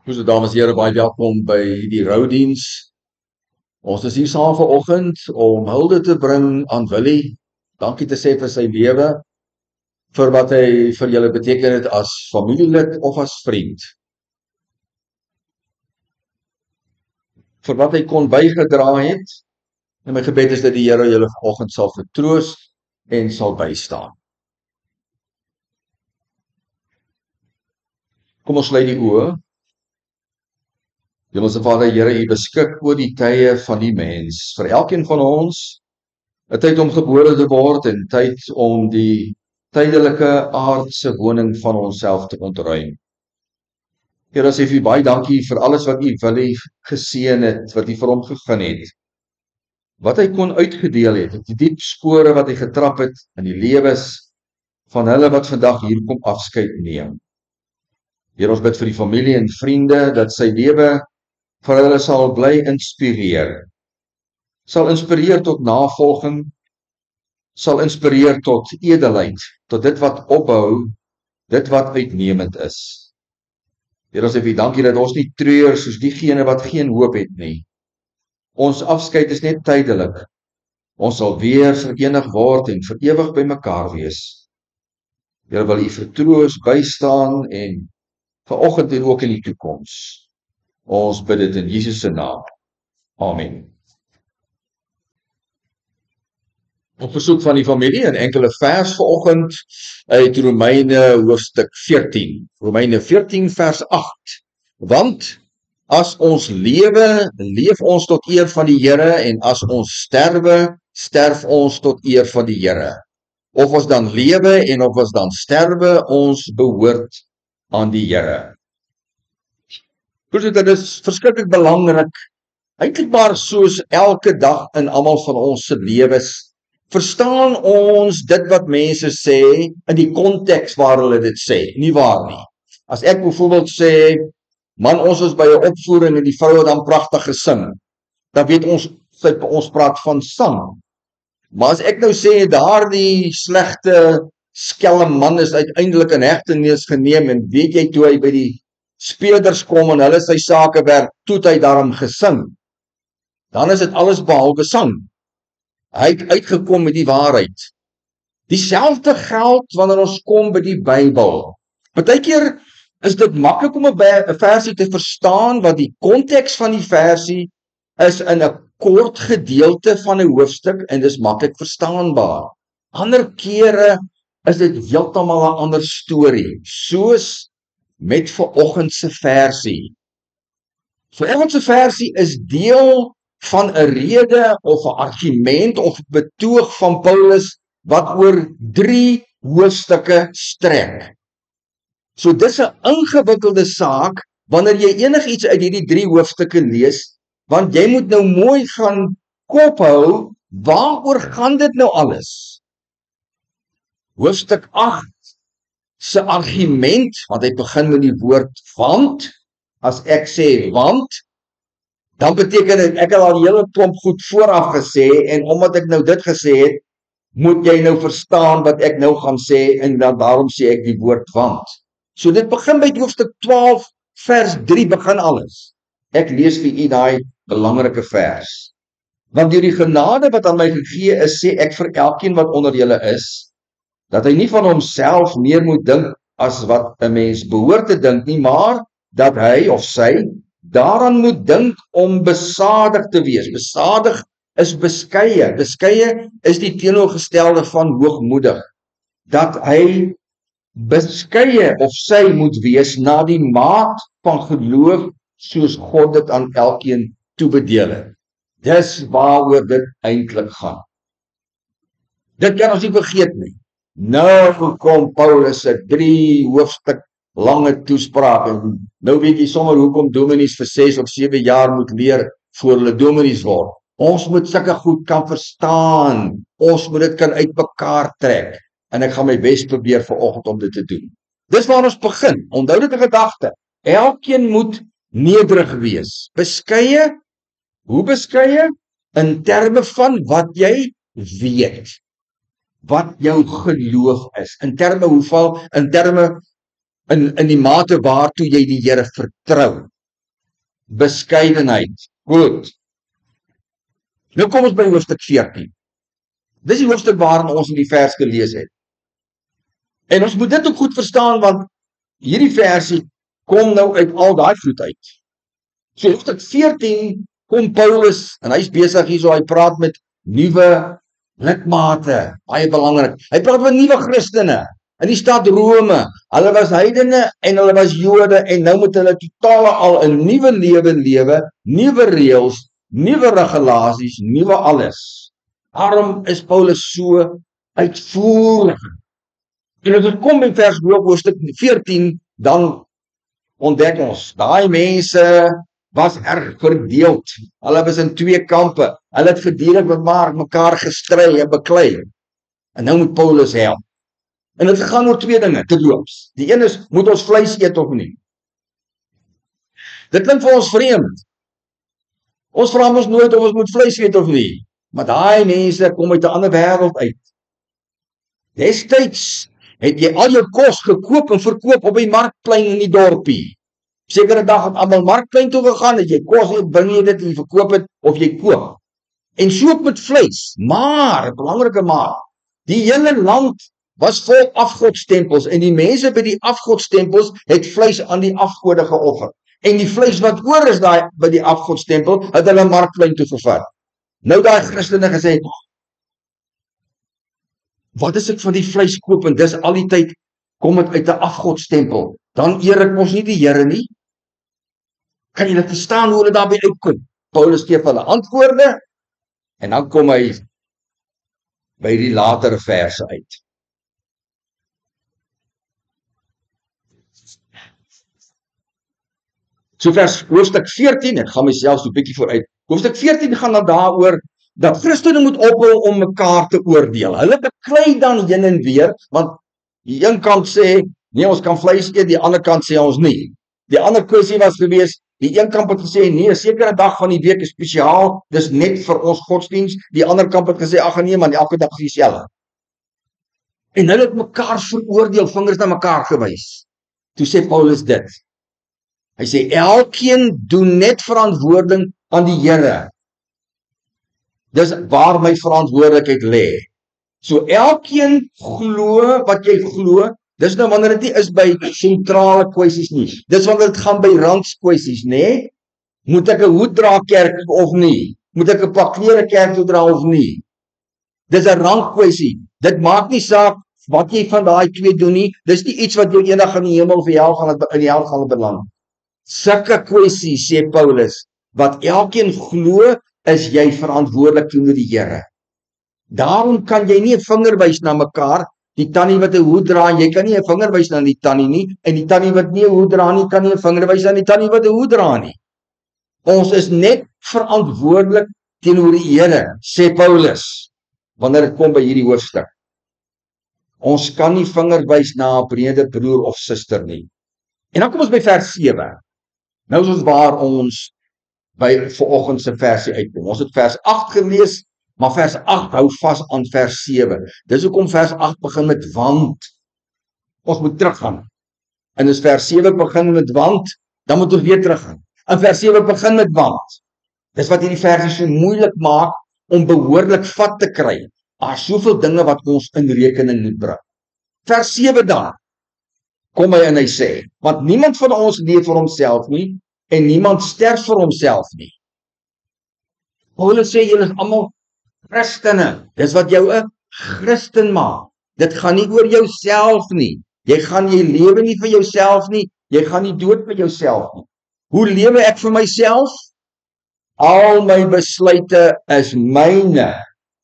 Goeie dames en here, baie welkom by die roudiens. Ons is hier saam vanoggend om hulde te bring aan Willie. Dankie te sê vir sy lewe, vir wat hy vir julle beteken het as familielid of as vriend. Vir wat hy kon bygedra het. En my gebed is dat die Here julle vanoggend sal vertroos en sal bystaan. Kom ons sluit die oë. Hemelse Vader, Here, U beskik oor die tye van die mens. Vir elkeen van ons 'n tyd om gebore te word en tyd om die tydelike aardse woning van onsself te ontruim. Here, sê vir U baie dankie vir alles wat U Willie geseën het, wat U vir hom gegee het. Wat hy kon uitgedeel het, die diep spore wat hy getrap het in die lewens van hulle wat vandag hier kom afskeid neem. Here, ons bid vir die familie en vriende dat sy lewe vir hulle sal bly inspireer. Sal inspireer tot navolging, sal inspireer tot edelheid, tot dit wat opbou, dit wat uitnemend is. Here, ons sê vir U dankie dat ons nie treur soos diegene wat geen hoop het nie. Ons afskeid is net tydelik. Ons sal weer verenig word en vir ewig by mekaar wees. Here, wil U vertroos, bystaan en vanoggend en ook in die toekoms. Ons bid dit in Jesus se naam. Amen. Op versoek van die familie 'n enkele vers vanoggend uit Romeine hoofstuk 14. Romeine 14 vers 8. Want as ons lewe, leef ons tot eer van die Here, en as ons sterwe, sterf ons tot eer van die Here. Of ons dan lewe en of ons dan sterwe, ons behoort aan die Here. Dit is verskriklik belangrik, eintlik maar soos elke dag in almal van ons se lewens, verstaan ons dit wat mense sê in die konteks waar hulle dit sê, nie waar nie. As ek byvoorbeeld sê, man, ons is by 'n opvoering en die vroue dan pragtig gesing, dan weet ons praat van sang. Maar as ek nou sê, daardie slegte, skelm man is uiteindelik in hegtenis geneem, en weet jy, toe hy by die speurders kom en hulle sy sake werk, toe hy daarom gesing, dan is dit alles behalwe sang. Hy het uitgekom met die waarheid. Dieselfde geld wanneer ons kom by die Bybel. Partykeer is dit maklik om 'n versie te verstaan, want die konteks van die versie is in 'n kort gedeelte van 'n hoofstuk en dis maklik verstaanbaar. Ander kere is dit heeltemal 'n ander storie, soos met vanoggend se versie. Vanoggend se versie is deel van 'n rede of 'n argument of betoog van Paulus wat oor 3 hoofstukke strek. So dis 'n ingewikkelde saak wanneer jy enigiets uit hierdie 3 hoofstukke lees, want jy moet nou mooi gaan kophou, waaroor gaan dit nou alles? Hoofstuk 8 se argument, want hy begin met die woord want. As ek sê want, dan beteken dit ek het al 'n hele klomp goed vooraf gesê, en omdat ek nou dit gesê het, moet jy nou verstaan wat ek nou gaan sê, en dan daarom sê ek die woord want. So dit begin by hoofstuk 12 vers 3 begin alles. Ek lees vir u daai belangrike vers. Want deur die genade wat aan my gegee is, sê ek vir elkeen wat onder julle is, dat hy nie van homself meer moet dink as wat 'n mens behoort te dink nie, maar dat hy of sy daaraan moet dink om besadig te wees. Besadig is beskeie. Beskeie is die teenoorgestelde van hoogmoedig. Dat hy beskeie of sy moet wees na die maat van geloof soos God dit aan elkeen toebedeel het. Dis waaroor dit eintlik gaan. Dit kan ons nie vergeet nie. Nou kom Paulus se 3 hoofstuk lange toespraak, en nou weet jy sommer hoekom dominees vir 6 of 7 jaar moet leer voor hulle dominees word. Ons moet sulke goed kan verstaan. Ons moet dit kan uitmekaar trek. En ek gaan my bes probeer vanoggend om dit te doen. Dis waar ons begin. Onthou dit 'n gedagte. Elkeen moet nederig wees. Beskeie. Hoe beskeie? In terme van wat jy weet. Wat jou geloof is. In terme hoeveel? In terme in die mate waartoe jy die Here vertrou. beskeidenheid. Goed. Nou kom ons by hoofstuk 14. Dis die hoofstuk waarin ons in die vers gelees het. En ons moet dit ook goed verstaan, want hierdie versie kom nou uit al daai goed uit. So hoofstuk 14 kom Paulus, en hy's besig hier, so hy praat met nuwe lidmate, baie belangrik. Hy praat met nuwe Christene in die stad Rome. Hulle was heidene en hulle was Jode, en nou moet hulle totaal al 'n nuwe lewe lewe, nuwe reëls, nuwe regulasies, nuwe alles. Daarom is Paulus so uitvoerig. En as ons kom in hoofstuk 14, dan ontdek ons, daai mense was erg verdeeld. Hulle was in twee kampe. Hulle het gedurig met mekaar gestry en beklei. En nou moet Paulus help. En dit gaan oor twee dinge, terloops. Die een is, moet ons vleis eet of nie? Dit klink vir ons vreemd. Ons vra ons nooit of ons moet vleis eet of nie. Maar daai mense kom uit 'n ander wêreld uit. Destyds het jy al jou kos gekoop en verkoop op die markplein in die dorpie. Sekere dag het almal markplein toe gegaan, as jy kos het, bring jy dit en jy verkoop het of jy koop. En so ook met vleis. Maar, 'n belangrike maar, die hele land was vol afgodstempels en die mense by die afgodstempels het vleis aan die afgode geoffer. En die vleis wat oor is daai by die afgodstempel, het hulle markplein toe gevat. Nou daai Christene gesê, wat as ek van die vleis koop en dis al die tyd kom dit uit 'n afgodstempel, dan eer ek mos nie die Here nie? Kan jy dit verstaan hoe hulle daarby uitkom? Paulus gee hulle antwoorde en dan kom hy by die latere verse uit. So hoofstuk 14, ek gaan myself so 'n bietjie vooruit. Hoofstuk 14 gaan dan daaroor dat Christene moet ophou om mekaar te oordeel. Hulle beklei dan heen en weer, want die een kant sê, nee, ons kan vleis eet, die ander kant sê ons nie. Die ander kwessie was gewees, die een kamp het gesê, nee, 'n sekere dag van die week is spesiaal, dis net vir ons godsdiens. Die ander kamp het gesê, ag nee man, elke dag is dieselfde. En hulle het mekaar veroordeel, vingers na mekaar gewys. Toe sê Paulus dit. Hy sê, elkeen doen net verantwoording aan die Here. Dis waar my verantwoordelikheid lê. So elkeen glo wat jy glo, dis nou wanneer dit nie is by sentrale kwessies nie. Dis wanneer dit gaan by randskwessies, nê? Moet ek 'n hoed dra kerk of nie? Moet ek 'n pak klere kerk toe dra of nie? Dis 'n rangkwessie. Dit maak nie saak wat jy van daai twee doen nie. Dis nie iets wat jou eendag in die hemel of in die hel gaan beland. Sulke kwessies, sê Paulus, wat elkeen glo, is jy verantwoordelik teenoor die Here. Daarom kan jy nie 'n vinger wys na mekaar, die tannie wat 'n hoed dra, jy kan nie 'n vinger wys na die tannie nie, en die tannie wat nie 'n hoed dra nie, kan nie 'n vinger wys aan die tannie wat 'n hoed dra nie. Ons is net verantwoordelik teenoor die Here, sê Paulus, wanneer dit kom by hierdie hoofstuk. Ons kan nie vinger wys na 'n brede broer of suster nie. En dan kom ons by vers 7. Nou is ons waar ons by vanoggend se versie uitkom. Ons het vers 8 gelees, maar vers 8 hou vas aan vers 7. Dis hoekom vers 8 begin met want. Ons moet teruggaan. En as vers 7 begin met want, dan moet ons weer teruggaan. En vers 7 begin met want. Dis wat hierdie versie so moeilik maak om behoorlik vat te kry. Daar's soveel dinge wat ons in rekening moet bring. Vers 7 dan kom hy en hy sê, want niemand van ons leef vir homself nie, en niemand sterf vir homself nie. Paulus sê, julle is almal Christene. Dis wat jou 'n Christen maak. Dit gaan nie oor jouself nie. Jy lewe nie vir jouself nie. Jy gaan nie dood vir jouself nie. Hoe lewe ek vir myself? Al my besluite is myne.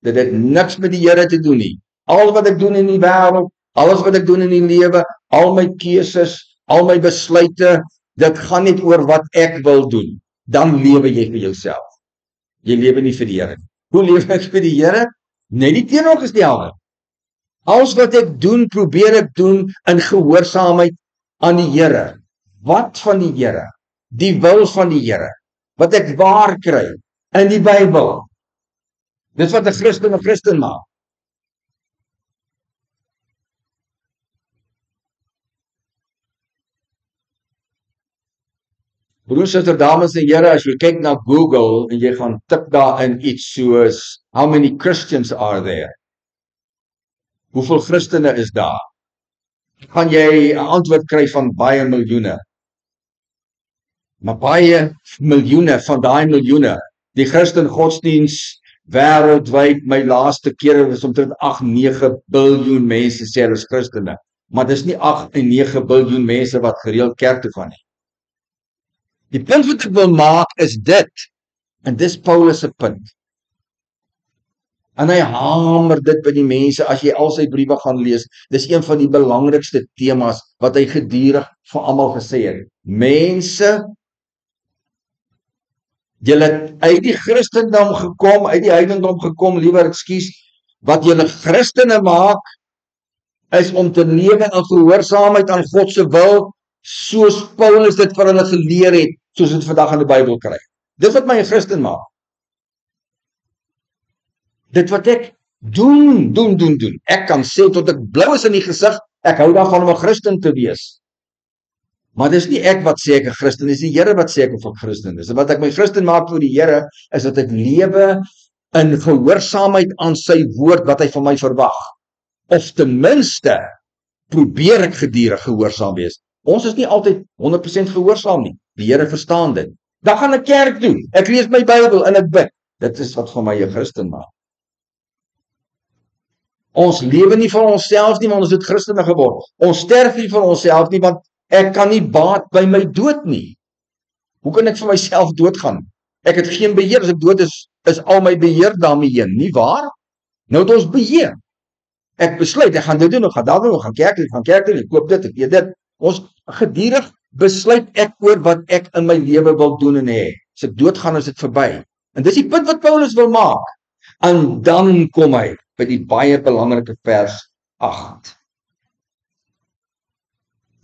Dit het niks met die Here te doen nie. Al wat ek doen in die wêreld, alles wat ek doen in die lewe, al my keuses, al my besluite, dit gaan net oor wat ek wil doen. Dan lewe jy vir jouself. Jy lewe nie vir die Here nie. Hoe leef ek vir die Here? Net die teenoorgestelde. Alles wat ek doen, probeer ek doen in gehoorsaamheid aan die Here. Wat van die Here? Die wil van die Here. Wat ek waar kry in die Bybel. Dis wat 'n Christen maak. Broers en susters, dames en here, as jy kyk na Google en jy gaan tik daarin iets soos how many Christians are there? Hoeveel Christene is daar? Gaan jy 'n antwoord kry van baie miljoene. Maar baie miljoene van daai miljoene, die Christen godsdiens wêreldwyd, my laaste keer was omtrent 8-9 biljoen mense sê hulle is Christene. Maar dis nie 8 en 9 biljoen mense wat gereeld kerk toe gaan nie. Die punt wat ek wil maak is dit, en dis Paulus se punt. En hy hamer dit by die mense, as jy al sy briewe gaan lees, dis een van die belangrikste temas wat hy gedurig vir almal gesê het. Mense, julle het uit die Christendom gekom, uit die heidendom gekom, liewer ekskuus, wat julle Christene maak, is om te lewe in gehoorsaamheid aan God se wil, soos Paulus dit vir hulle geleer het, soos dit vandag in die Bybel kry. Dit wat my 'n Christen maak. Dit wat ek doen. Ek kan sê tot ek blou is in die gesig, ek hou daarvan om 'n Christen te wees. Maar dis nie ek wat sê ek 'n Christen is, die Here wat sê ek of ek Christen is. En wat ek my Christen maak vir die Here, is dat ek lewe in gehoorsaamheid aan sy woord wat hy van my verwag. Of ten minste probeer ek gedurig gehoorsaam wees. Ons is nie altyd 100% gehoorsaam nie. Die Here verstaan dit. Dan gaan ek kerk toe. Ek lees my Bybel en ek bid. Dit is wat van my 'n Christen maak. Ons lewe nie vir onsself nie, want ons het Christene geword. Ons sterf nie vir onsself nie, want ek kan nie baat by my dood nie. Hoe kan ek vir myself doodgaan? Ek het geen beheer. As ek dood is al my beheer daarmee heen. Nie waar? Nou het ons beheer. Ek besluit, ek gaan dit doen, ek gaan daar doen, ek gaan kerk doen, ek koop dit, ek eet dit. Ons gedurig besluit ek oor wat ek in my lewe wil doen en hê. As ek doodgaan, is dit verby. En dis die punt wat Paulus wil maak. En dan kom hy by die baie belangrike vers 8.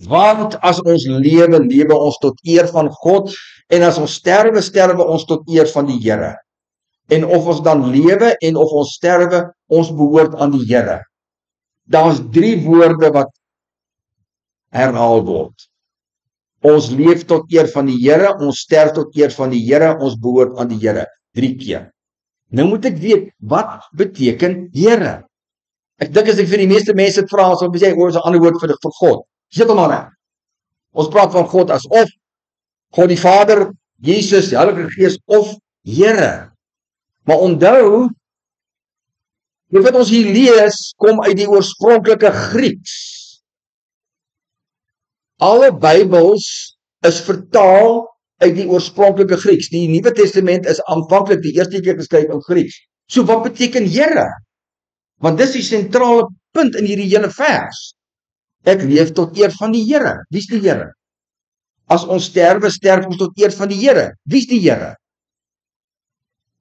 Want as ons lewe, lewe ons tot eer van God, en as ons sterwe, sterwe ons tot eer van die Here. En of ons dan lewe en of ons sterwe, ons behoort aan die Here. Daar's 3 woorde wat herhaal word. Ons leef tot eer van die Here, ons sterf tot eer van die Here, ons behoort aan die Here. 3 keer. Nou moet ek weet, wat beteken Here? Ek dink as ek vir die meeste mense het vra, sal jy oor 'n ander woord vir God. Heeltemal reg. Ons praat van God as of God die Vader, Jesus, die Heilige Gees of Here. Maar onthou, dit wat ons hier lees, kom uit die oorspronklike Grieks. Alle Bybels is vertaal uit die oorspronklike Grieks. Die Nuwe Testament is aanvanklik die eerste keer geskryf in Grieks. So wat beteken Here? Want dis die sentrale punt in hierdie hele vers. Ek leef tot eer van die Here. Wie's die Here? As ons sterwe, sterf ons tot eer van die Here. Wie's die Here?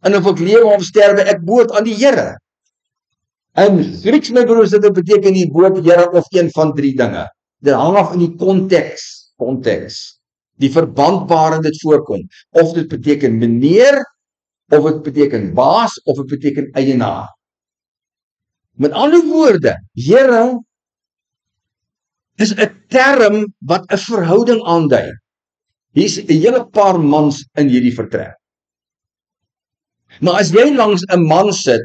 En of ek lewe of sterwe, ek behoort aan die Here. In Grieks, my broers, dit beteken die woord Here of een van 3 dinge. Dit hang af in die konteks. Die verband waarin dit voorkom. Of dit beteken meneer, of dit beteken baas, of dit beteken eienaar. Met ander woorde, Here is 'n term wat 'n verhouding aandui. Hier's 'n hele paar mans in hierdie vertrek. Maar as jy langs 'n man sit,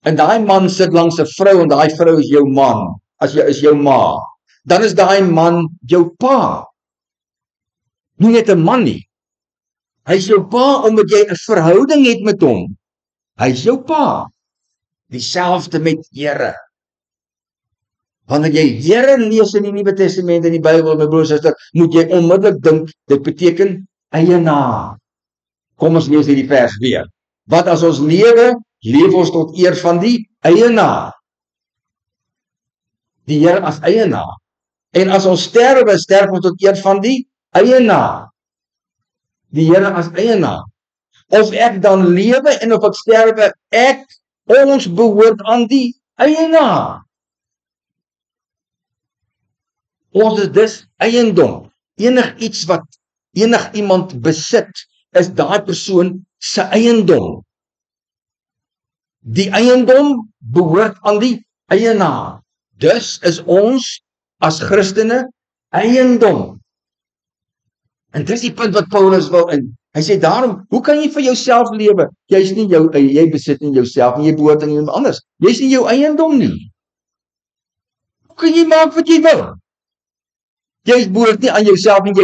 en daai man sit langs 'n vrou, en daai vrou is jou man, as jy is jou ma, dan is daai man jou pa. Nie net 'n man nie. Hy is jou pa omdat jy 'n verhouding het met hom. Hy is jou pa. Dieselfde met Here. Wanneer jy Here lees in die Nuwe Testament in die Bybel, my broers en susters, moet jy onmiddellik dink, dit beteken eienaar. Kom ons lees hierdie vers weer. Wat as ons lewe, leef ons tot eer van die eienaar. Die Here as eienaar. En as ons sterwe, sterf ons tot eer van die eienaar. Die Here as eienaar. Of ek dan lewe en of ek sterwe, ons behoort aan die eienaar. Ons is dus eiendom. Enigiets wat iemand besit, is daai persoon se eiendom. Die eiendom behoort aan die eienaar. Dus is ons as Christene eiendom. En dis die punt wat Paulus wil in. Hy sê daarom, hoe kan jy vir jouself lewe? Jy's nie jou jy besit nie jouself nie, jy behoort aan iemand anders. Jy's nie jou eiendom nie. Hoe kan jy maak wat jy wil? Jy behoort nie aan jouself nie,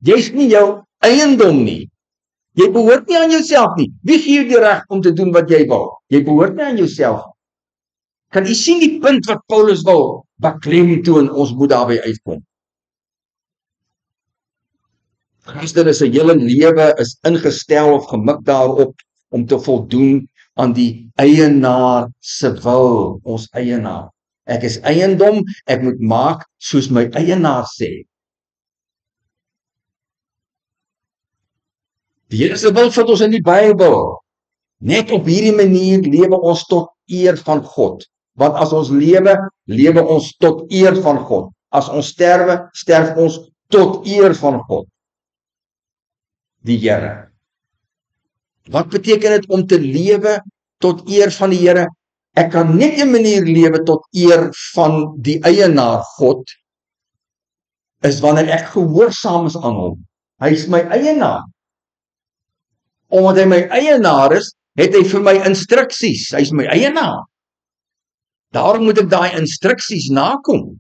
jy's nie jou eiendom nie. Jy behoort nie aan jouself nie. Wie gee jou die reg om te doen wat jy wil? Jy behoort nie aan jouself nie. Kan jy sien die punt wat Paulus wil beklemtoon, ons moet daarby uitkom. Christen se hele lewe is ingestel of gemik daarop om te voldoen aan die eienaar se wil, ons eienaar. Ek is eiendom, ek moet maak soos my eienaar sê. Die Here se wil vir ons in die Bybel. Net op hierdie manier lewe ons tot eer van God. Want as ons lewe, lewe ons tot eer van God. As ons sterwe, sterf ons tot eer van God. Die Here. Wat beteken dit om te lewe tot eer van die Here? Ek kan net 'n manier lewe tot eer van die eienaar God, is wanneer ek gehoorsaam is aan hom. Hy is my eienaar. Omdat hy my eienaar is, het hy vir my instruksies. Hy is my eienaar. Daarom moet ek daai instruksies nakom.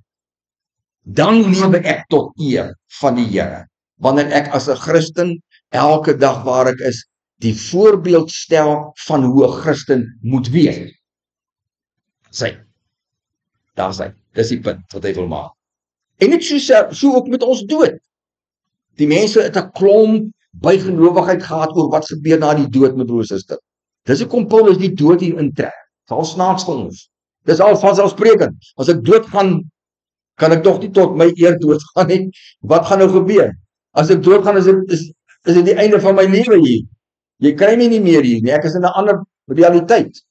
Dan lewe ek tot eer van die Here. Wanneer ek as 'n Christen elke dag waar ek is, die voorbeeld stel van hoe 'n Christen moet wees. Daar's hy. Dis die punt wat hy wil maak. En net so ook met ons dood. Die mense het 'n klomp bygelowigheid gehad oor wat gebeur na die dood, my broers en susters. Dis hoekom Paulus die dood hier intrek. Val snaaks vir ons. Dis al vanselfsprekend. As ek doodgaan, kan ek tog nie tot my eer doodgaan nie. Wat gaan nou gebeur? As ek doodgaan, is dit die einde van my lewe hier. Jy kry my nie meer hier nie. Ek is in 'n ander realiteit.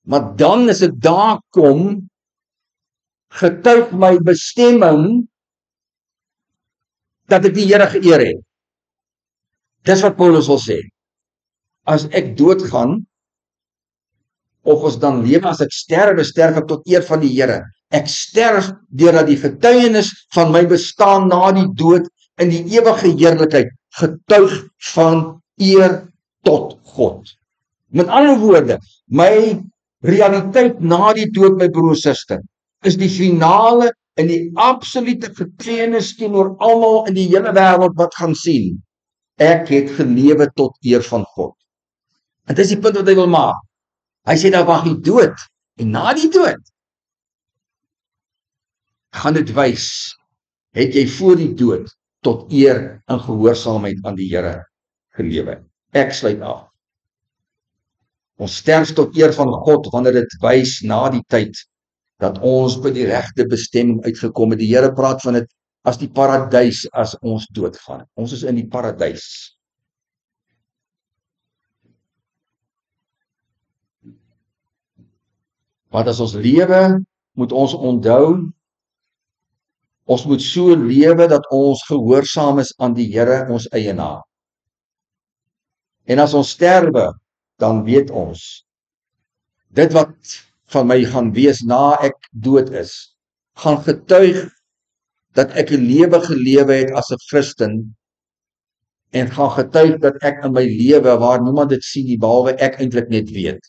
Maar dan as ek daar kom, getuig my bestemming dat ek die Here geëer het. Dis wat Paulus wil sê. As ek doodgaan, of as dan lewe, as ek sterwe, sterf ek tot eer van die Here. Ek sterf deurdat die getuienis van my bestaan na die dood in die ewige heerlikheid getuig van eer tot God. Met ander woorde, my realiteit na die dood, my broer en suster, is die finale en die absolute getuienis teenoor almal in die hele wêreld wat gaan sien. Ek het gelewe tot eer van God. En dis die punt wat hy wil maak. Hy sê daar wag die dood, en na die dood gaan dit wys, het jy voor die dood tot eer en gehoorsaamheid aan die Here gelewe. Ek sluit af. Ons sterf tot eer van God wanneer dit wys na die tyd dat ons by die regte bestemming uitgekom het. Die Here praat van dit as die paradys as ons doodgaan. Ons is in die paradys. Want as ons lewe, moet ons onthou, ons moet so lewe dat ons gehoorsaam is aan die Here, ons eienaar. En as ons sterwe, dan weet ons, dit wat van my gaan wees na ek dood is, gaan getuig dat ek 'n lewe gelewe het as 'n Christen, en gaan getuig dat ek in my lewe, waar niemand dit sien nie, behalwe ek eintlik net weet,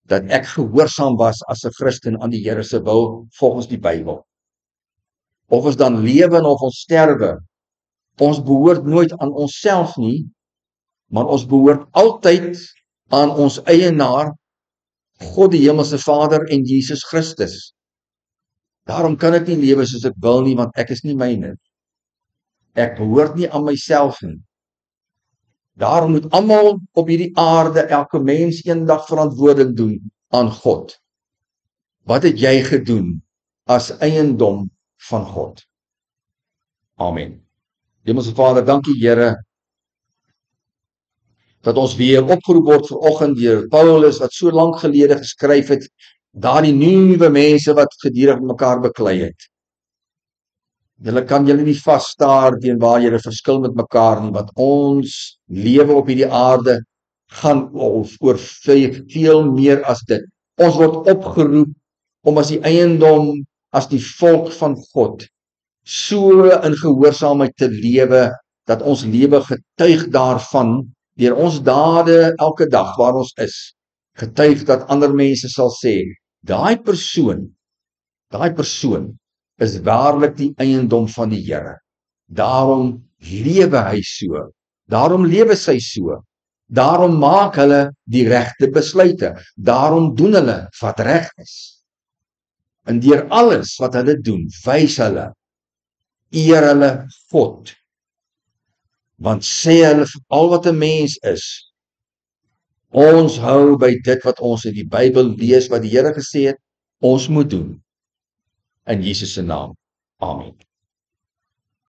dat ek gehoorsaam was as 'n Christen aan die Here se wil volgens die Bybel. Of ons dan lewe of ons sterwe, ons behoort nooit aan onsself nie, maar ons behoort altyd aan ons eienaar, God die Hemelse Vader en Jesus Christus. Daarom kan ek nie lewe soos ek wil nie, want ek is nie myne. Ek behoort nie aan myself nie. Daarom moet almal op hierdie aarde, elke mens eendag verantwoording doen aan God. Wat het jy gedoen as eiendom van God? Amen. Hemelse Vader, dankie Here, dat ons weer opgeroep word vanoggend deur Paulus, wat so lank gelede geskryf het, daardie nuwe mense wat gedurig mekaar beklei het. Julle kan julle nie vasstaar teen waar julle verskil met mekaar nie, want ons lewe op hierdie aarde gaan oor veel meer as dit. Ons word opgeroep om as die eiendom, as die volk van God, so in gehoorsaamheid te lewe, dat ons lewe getuig daarvan, deur ons dade elke dag waar ons is, getuig dat ander mense sal sê, daai persoon is waarlik die eiendom van die Here. Daarom lewe hy so, daarom lewe sy so, daarom maak hulle die regte besluite, daarom doen hulle wat reg is. En deur alles wat hulle doen, wys hulle, eer hulle God, want sê hulle al wat 'n mens is, ons hou by dit wat ons in die Bybel lees, wat die Here gesê het, ons moet doen. In Jesus se naam. Amen.